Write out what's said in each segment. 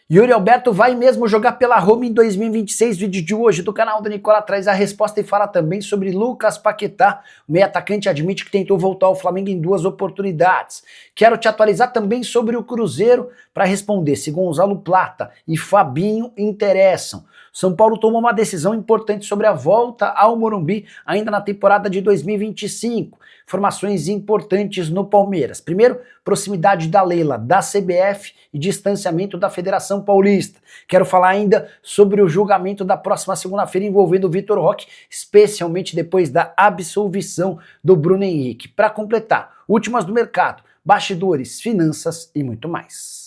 Yuri Alberto vai mesmo jogar pela Roma em 2026? Vídeo de hoje do canal do Nicola traz a resposta e fala também sobre Lucas Paquetá. O meio atacante admite que tentou voltar ao Flamengo em 2 oportunidades. Quero te atualizar também sobre o Cruzeiro para responder se Gonzalo Plata e Fabinho interessam. São Paulo tomou uma decisão importante sobre a volta ao Morumbi ainda na temporada de 2025. Informações importantes no Palmeiras. Primeiro, proximidade da Leila, da CBF e distanciamento da Federação Paulista. Quero falar ainda sobre o julgamento da próxima segunda-feira envolvendo o Vitor Roque, especialmente depois da absolvição do Bruno Henrique. Para completar, últimas do mercado, bastidores, finanças e muito mais.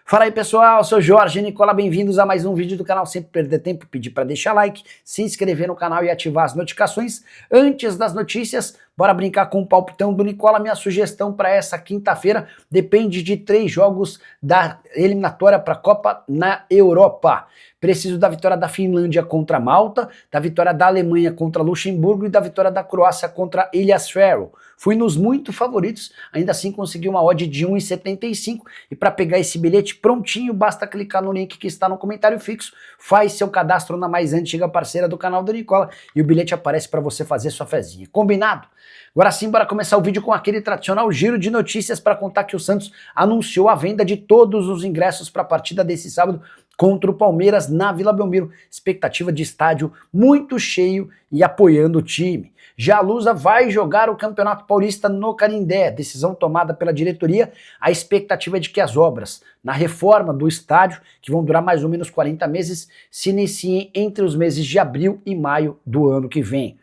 Fala aí pessoal, eu sou Jorge Nicola, bem-vindos a mais um vídeo do canal. Sempre perder tempo, pedir para deixar like, se inscrever no canal e ativar as notificações. Antes das notícias, bora brincar com o palpitão do Nicola. Minha sugestão para essa quinta-feira depende de 3 jogos da eliminatória para a Copa na Europa. Preciso da vitória da Finlândia contra Malta, da vitória da Alemanha contra Luxemburgo e da vitória da Croácia contra Ilhas Faroe. Fui nos muito favoritos, ainda assim consegui uma odd de 1,75 e para pegar esse bilhete prontinho, basta clicar no link que está no comentário fixo, faz seu cadastro na mais antiga parceira do canal do Nicola e o bilhete aparece para você fazer sua fezinha. Combinado? Agora sim, bora começar o vídeo com aquele tradicional giro de notícias para contar que o Santos anunciou a venda de todos os ingressos para a partida desse sábado contra o Palmeiras na Vila Belmiro. Expectativa de estádio muito cheio e apoiando o time. Já a Lusa vai jogar o Campeonato Paulista no Canindé. Decisão tomada pela diretoria. A expectativa é de que as obras na reforma do estádio, que vão durar mais ou menos 40 meses, se iniciem entre os meses de abril e maio do ano que vem.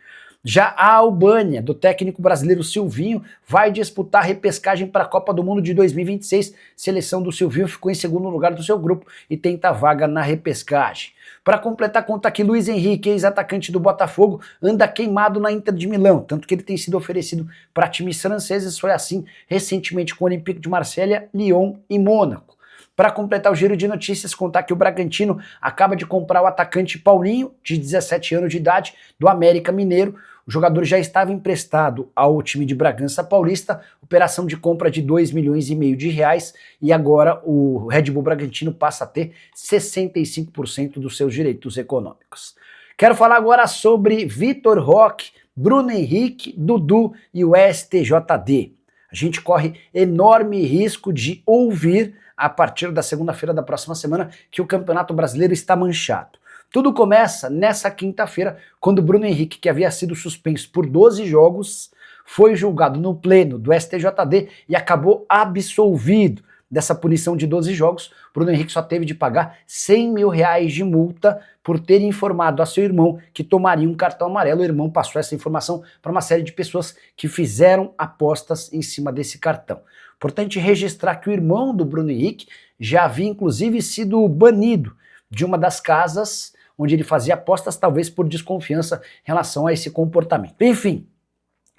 Já a Albânia, do técnico brasileiro Silvinho, vai disputar a repescagem para a Copa do Mundo de 2026. Seleção do Silvinho ficou em segundo lugar do seu grupo e tenta vaga na repescagem. Para completar, conta que Luiz Henrique, ex-atacante do Botafogo, anda queimado na Inter de Milão, tanto que ele tem sido oferecido para times franceses. Foi assim recentemente com o Olympique de Marselha, Lyon e Mônaco. Para completar o giro de notícias, contar que o Bragantino acaba de comprar o atacante Paulinho, de 17 anos de idade, do América Mineiro. O jogador já estava emprestado ao time de Bragança Paulista, operação de compra de 2,5 milhões de reais, e agora o Red Bull Bragantino passa a ter 65% dos seus direitos econômicos. Quero falar agora sobre Vitor Roque, Bruno Henrique, Dudu e o STJD. A gente corre enorme risco de ouvir a partir da segunda-feira da próxima semana que o Campeonato Brasileiro está manchado. Tudo começa nessa quinta-feira, quando Bruno Henrique, que havia sido suspenso por 12 jogos, foi julgado no pleno do STJD e acabou absolvido dessa punição de 12 jogos. Bruno Henrique só teve de pagar 100 mil reais de multa por ter informado a seu irmão que tomaria um cartão amarelo. O irmão passou essa informação para uma série de pessoas que fizeram apostas em cima desse cartão. Importante registrar que o irmão do Bruno Henrique já havia inclusive sido banido de uma das casas onde ele fazia apostas, talvez por desconfiança em relação a esse comportamento. Enfim,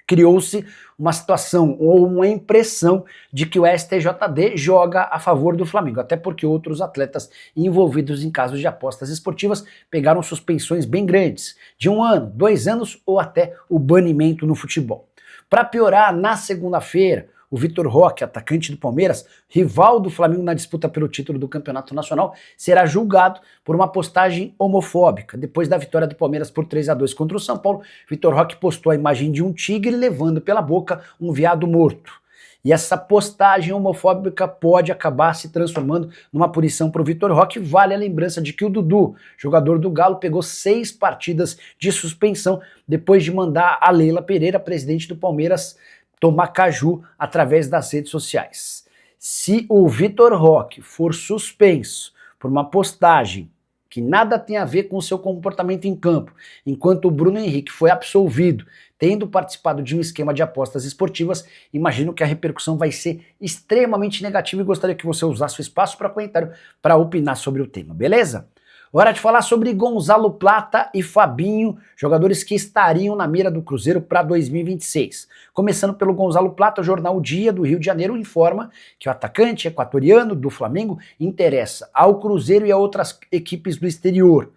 criou-se uma situação ou uma impressão de que o STJD joga a favor do Flamengo, até porque outros atletas envolvidos em casos de apostas esportivas pegaram suspensões bem grandes, de 1 ano, 2 anos ou até o banimento no futebol. Para piorar, na segunda-feira, o Vitor Roque, atacante do Palmeiras, rival do Flamengo na disputa pelo título do Campeonato Nacional, será julgado por uma postagem homofóbica. Depois da vitória do Palmeiras por 3-2 contra o São Paulo, Vitor Roque postou a imagem de um tigre levando pela boca um veado morto. E essa postagem homofóbica pode acabar se transformando numa punição para o Vitor Roque. Vale a lembrança de que o Dudu, jogador do Galo, pegou 6 partidas de suspensão depois de mandar a Leila Pereira, presidente do Palmeiras, tomar caju através das redes sociais. Se o Vitor Roque for suspenso por uma postagem que nada tem a ver com o seu comportamento em campo, enquanto o Bruno Henrique foi absolvido, tendo participado de um esquema de apostas esportivas, imagino que a repercussão vai ser extremamente negativa e gostaria que você usasse o espaço para comentário para opinar sobre o tema, beleza? Hora de falar sobre Gonzalo Plata e Fabinho, jogadores que estariam na mira do Cruzeiro para 2026. Começando pelo Gonzalo Plata, o jornal Dia do Rio de Janeiro informa que o atacante equatoriano do Flamengo interessa ao Cruzeiro e a outras equipes do exterior.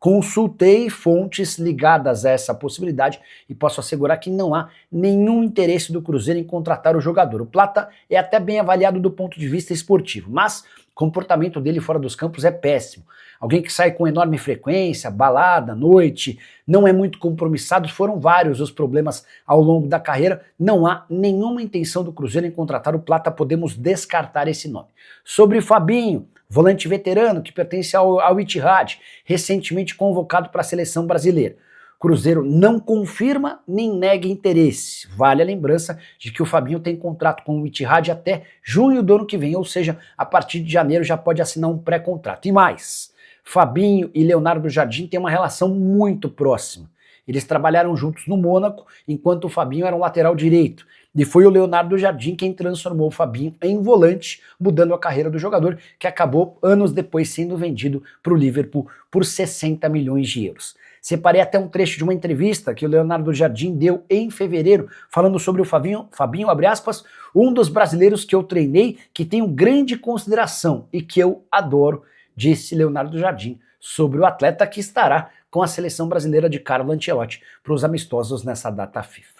Consultei fontes ligadas a essa possibilidade e posso assegurar que não há nenhum interesse do Cruzeiro em contratar o jogador. O Plata é até bem avaliado do ponto de vista esportivo, mas o comportamento dele fora dos campos é péssimo. Alguém que sai com enorme frequência, balada, noite, não é muito compromissado, foram vários os problemas ao longo da carreira. Não há nenhuma intenção do Cruzeiro em contratar o Plata, podemos descartar esse nome. Sobre Fabinho, volante veterano que pertence ao Ittihad, recentemente convocado para a seleção brasileira. Cruzeiro não confirma nem nega interesse. Vale a lembrança de que o Fabinho tem contrato com o Ittihad até junho do ano que vem, ou seja, a partir de janeiro já pode assinar um pré-contrato. E mais, Fabinho e Leonardo Jardim têm uma relação muito próxima. Eles trabalharam juntos no Mônaco, enquanto o Fabinho era um lateral direito. E foi o Leonardo Jardim quem transformou o Fabinho em volante, mudando a carreira do jogador, que acabou anos depois sendo vendido para o Liverpool por 60 milhões de euros. Separei até um trecho de uma entrevista que o Leonardo Jardim deu em fevereiro, falando sobre o Fabinho, abre aspas, um dos brasileiros que eu treinei, que tenho grande consideração e que eu adoro, disse Leonardo Jardim sobre o atleta que estará com a seleção brasileira de Carlo Ancelotti para os amistosos nessa data FIFA.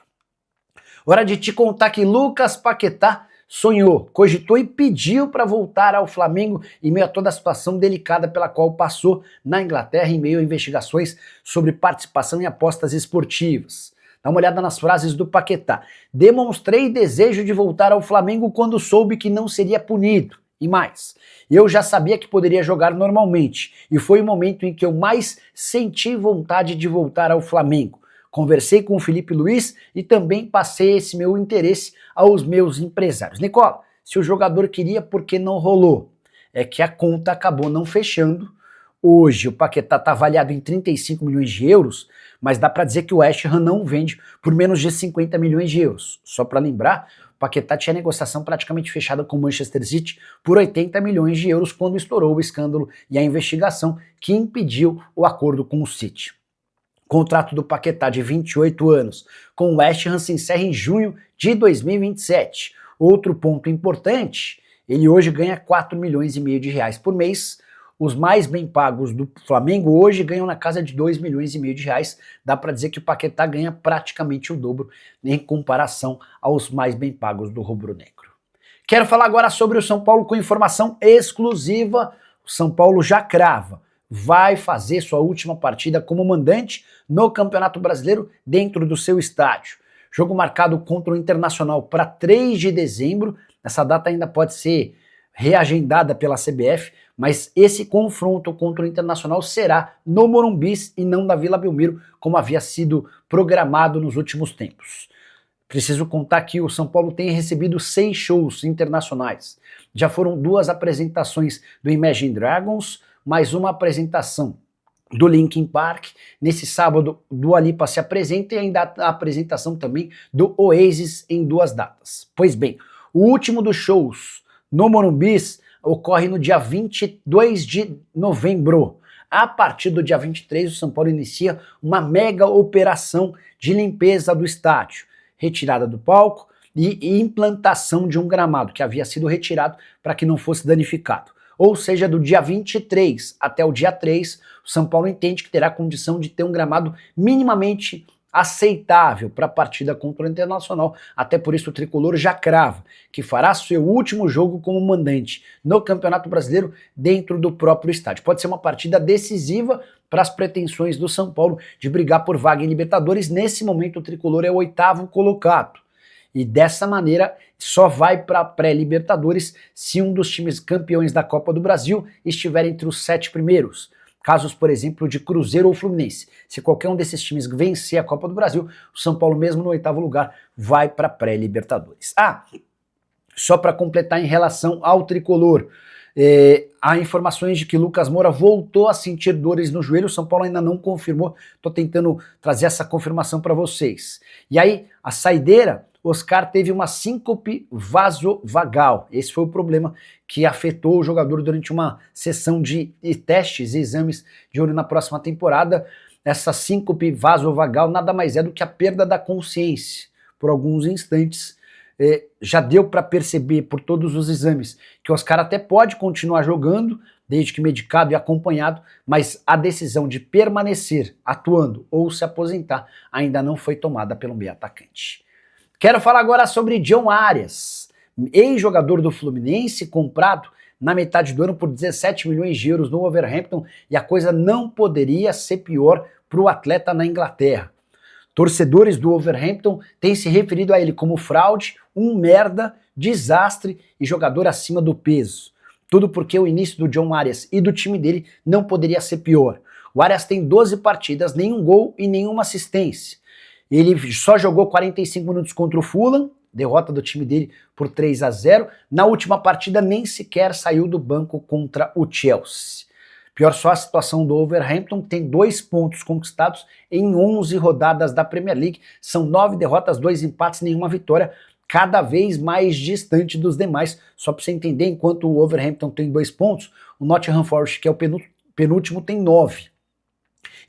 Hora de te contar que Lucas Paquetá sonhou, cogitou e pediu para voltar ao Flamengo em meio a toda a situação delicada pela qual passou na Inglaterra em meio a investigações sobre participação em apostas esportivas. Dá uma olhada nas frases do Paquetá. Demonstrei desejo de voltar ao Flamengo quando soube que não seria punido. E mais, eu já sabia que poderia jogar normalmente e foi o momento em que eu mais senti vontade de voltar ao Flamengo. Conversei com o Felipe Luiz e também passei esse meu interesse aos meus empresários. Nicola, se o jogador queria, por que não rolou? É que a conta acabou não fechando. Hoje o Paquetá está avaliado em 35 milhões de euros, mas dá para dizer que o West Ham não vende por menos de 50 milhões de euros. Só para lembrar, o Paquetá tinha negociação praticamente fechada com o Manchester City por 80 milhões de euros quando estourou o escândalo e a investigação que impediu o acordo com o City. O contrato do Paquetá de 28 anos com o West Ham se encerra em junho de 2027. Outro ponto importante, ele hoje ganha 4 milhões e meio de reais por mês. Os mais bem pagos do Flamengo hoje ganham na casa de 2 milhões e meio de reais. Dá para dizer que o Paquetá ganha praticamente o dobro em comparação aos mais bem pagos do rubro-negro. Quero falar agora sobre o São Paulo com informação exclusiva. O São Paulo já crava, vai fazer sua última partida como mandante no Campeonato Brasileiro dentro do seu estádio. Jogo marcado contra o Internacional para 3 de dezembro. Essa data ainda pode ser reagendada pela CBF, mas esse confronto contra o Internacional será no Morumbi e não na Vila Belmiro, como havia sido programado nos últimos tempos. Preciso contar que o São Paulo tem recebido 6 shows internacionais. Já foram 2 apresentações do Imagine Dragons, mais uma apresentação do Linkin Park. Nesse sábado, Dua Lipa se apresenta e ainda a apresentação também do Oasis em 2 datas. Pois bem, o último dos shows no Morumbi ocorre no dia 22 de novembro. A partir do dia 23, o São Paulo inicia uma mega operação de limpeza do estádio, retirada do palco e implantação de um gramado que havia sido retirado para que não fosse danificado. Ou seja, do dia 23 até o dia 3, o São Paulo entende que terá condição de ter um gramado minimamente aceitável para a partida contra o Internacional. Até por isso o Tricolor já crava que fará seu último jogo como mandante no Campeonato Brasileiro dentro do próprio estádio. Pode ser uma partida decisiva para as pretensões do São Paulo de brigar por vaga em Libertadores. Nesse momento o Tricolor é o 8º colocado. E dessa maneira só vai para a pré-Libertadores se um dos times campeões da Copa do Brasil estiver entre os 7 primeiros. Casos, por exemplo, de Cruzeiro ou Fluminense. Se qualquer um desses times vencer a Copa do Brasil, o São Paulo, mesmo no 8º lugar, vai para a pré-Libertadores. Só para completar em relação ao Tricolor, há informações de que Lucas Moura voltou a sentir dores no joelho. O São Paulo ainda não confirmou, estou tentando trazer essa confirmação para vocês. E aí, a saideira, Oscar teve uma síncope vasovagal. Esse foi o problema que afetou o jogador durante uma sessão de testes e exames de olho na próxima temporada. Essa síncope vasovagal nada mais é do que a perda da consciência por alguns instantes. Já deu para perceber por todos os exames que o Oscar até pode continuar jogando, desde que medicado e acompanhado, mas a decisão de permanecer atuando ou se aposentar ainda não foi tomada pelo meio atacante. Quero falar agora sobre John Arias, ex-jogador do Fluminense, comprado na metade do ano por 17 milhões de euros no Wolverhampton, e a coisa não poderia ser pior para o atleta na Inglaterra. Torcedores do Wolverhampton têm se referido a ele como fraude, um merda, desastre e jogador acima do peso. Tudo porque o início do John Arias e do time dele não poderia ser pior. O Arias tem 12 partidas, nenhum gol e nenhuma assistência. Ele só jogou 45 minutos contra o Fulham, derrota do time dele por 3-0. Na última partida nem sequer saiu do banco contra o Chelsea. Pior só a situação do Wolverhampton, que tem 2 pontos conquistados em 11 rodadas da Premier League. São 9 derrotas, 2 empates, nenhuma vitória, cada vez mais distante dos demais. Só para você entender, enquanto o Wolverhampton tem 2 pontos, o Nottingham Forest, que é o penúltimo, tem 9.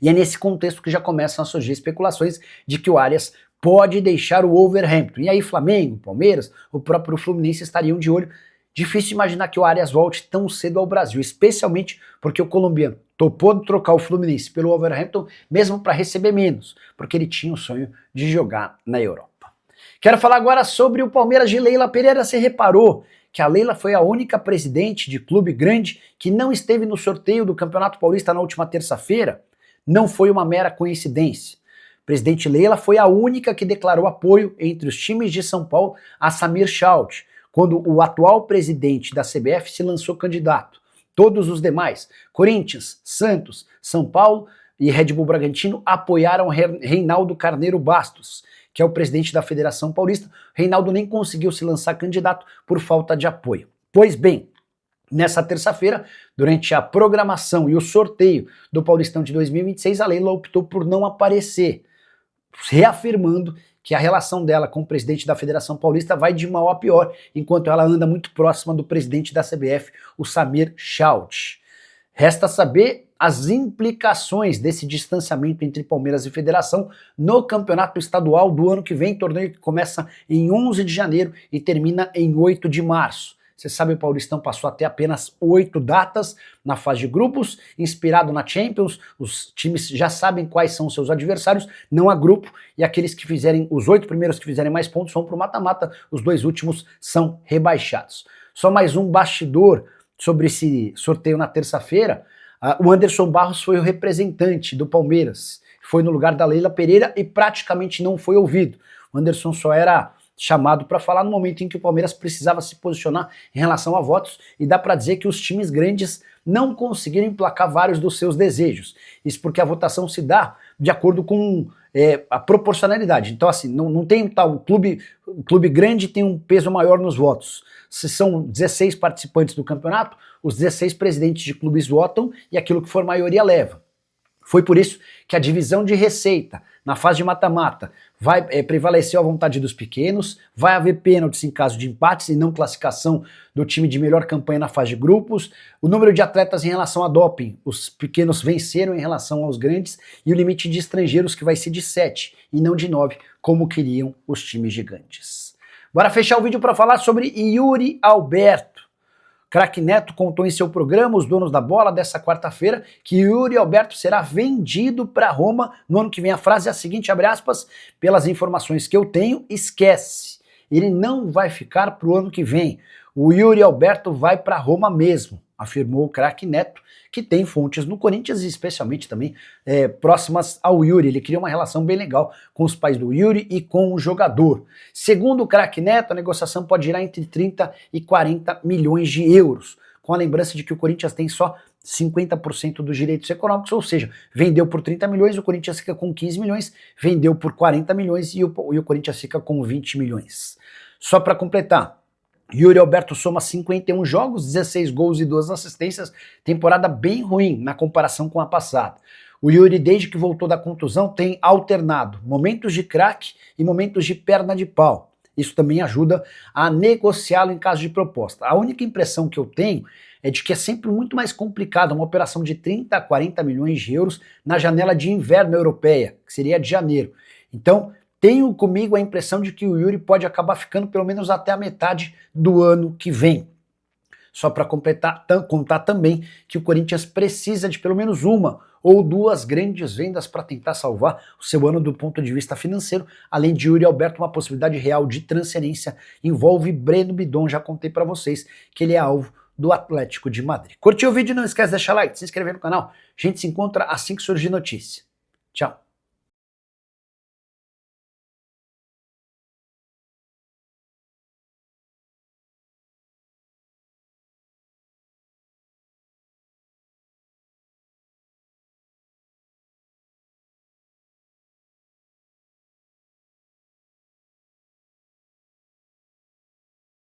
E é nesse contexto que já começam a surgir especulações de que o Arias pode deixar o Wolverhampton. E aí Flamengo, Palmeiras, o próprio Fluminense estariam de olho. Difícil imaginar que o Arias volte tão cedo ao Brasil, especialmente porque o colombiano topou de trocar o Fluminense pelo Wolverhampton, mesmo para receber menos, porque ele tinha o sonho de jogar na Europa. Quero falar agora sobre o Palmeiras de Leila Pereira. Você reparou que a Leila foi a única presidente de clube grande que não esteve no sorteio do Campeonato Paulista na última terça-feira? Não foi uma mera coincidência. A presidente Leila foi a única que declarou apoio entre os times de São Paulo a Samir Shout, quando o atual presidente da CBF se lançou candidato. Todos os demais, Corinthians, Santos, São Paulo e Red Bull Bragantino, apoiaram Reinaldo Carneiro Bastos, que é o presidente da Federação Paulista. Reinaldo nem conseguiu se lançar candidato por falta de apoio. Pois bem, nessa terça-feira, durante a programação e o sorteio do Paulistão de 2026, a Leila optou por não aparecer, reafirmando que a relação dela com o presidente da Federação Paulista vai de mal a pior, enquanto ela anda muito próxima do presidente da CBF, o Samir Shout. Resta saber as implicações desse distanciamento entre Palmeiras e Federação no campeonato estadual do ano que vem, torneio que começa em 11 de janeiro e termina em 8 de março. Você sabe, o Paulistão passou a ter apenas 8 datas na fase de grupos, inspirado na Champions. Os times já sabem quais são os seus adversários, não há grupo, e aqueles que fizerem, os 8 primeiros que fizerem mais pontos vão para o mata-mata, os 2 últimos são rebaixados. Só mais um bastidor sobre esse sorteio na terça-feira. O Anderson Barros foi o representante do Palmeiras, foi no lugar da Leila Pereira e praticamente não foi ouvido. O Anderson só era chamado para falar no momento em que o Palmeiras precisava se posicionar em relação a votos, e dá para dizer que os times grandes não conseguiram emplacar vários dos seus desejos. Isso porque a votação se dá de acordo com a proporcionalidade. Então, assim, não tem tal, o clube grande tem um peso maior nos votos. Se são 16 participantes do campeonato, os 16 presidentes de clubes votam e aquilo que for maioria leva. Foi por isso que a divisão de receita na fase de mata-mata vai prevalecer a vontade dos pequenos, vai haver pênaltis em caso de empates e não classificação do time de melhor campanha na fase de grupos. O número de atletas em relação a doping, os pequenos venceram em relação aos grandes, e o limite de estrangeiros que vai ser de 7 e não de 9, como queriam os times gigantes. Bora fechar o vídeo para falar sobre Yuri Alberto. Craque Neto contou em seu programa Os Donos da Bola dessa quarta-feira que Yuri Alberto será vendido para Roma no ano que vem. A frase é a seguinte, abre aspas, pelas informações que eu tenho, esquece. Ele não vai ficar para o ano que vem. O Yuri Alberto vai para Roma mesmo, afirmou o craque Neto, que tem fontes no Corinthians e especialmente também próximas ao Yuri. Ele cria uma relação bem legal com os pais do Yuri e com o jogador. Segundo o craque Neto, a negociação pode girar entre 30 e 40 milhões de euros, com a lembrança de que o Corinthians tem só 50% dos direitos econômicos, ou seja, vendeu por 30 milhões, o Corinthians fica com 15 milhões, vendeu por 40 milhões e o Corinthians fica com 20 milhões. Só para completar, Yuri Alberto soma 51 jogos, 16 gols e 2 assistências, temporada bem ruim na comparação com a passada. O Yuri, desde que voltou da contusão, tem alternado momentos de craque e momentos de perna de pau. Isso também ajuda a negociá-lo em caso de proposta. A única impressão que eu tenho é de que é sempre muito mais complicado uma operação de 30 a 40 milhões de euros na janela de inverno europeia, que seria de janeiro. Então, tenho comigo a impressão de que o Yuri pode acabar ficando pelo menos até a metade do ano que vem. Só para contar também que o Corinthians precisa de pelo menos uma ou duas grandes vendas para tentar salvar o seu ano do ponto de vista financeiro. Além de Yuri Alberto, uma possibilidade real de transferência envolve Breno Bidon. Já contei para vocês que ele é alvo do Atlético de Madrid. Curtiu o vídeo? Não esquece de deixar like, se inscrever no canal. A gente se encontra assim que surgir notícia. Tchau.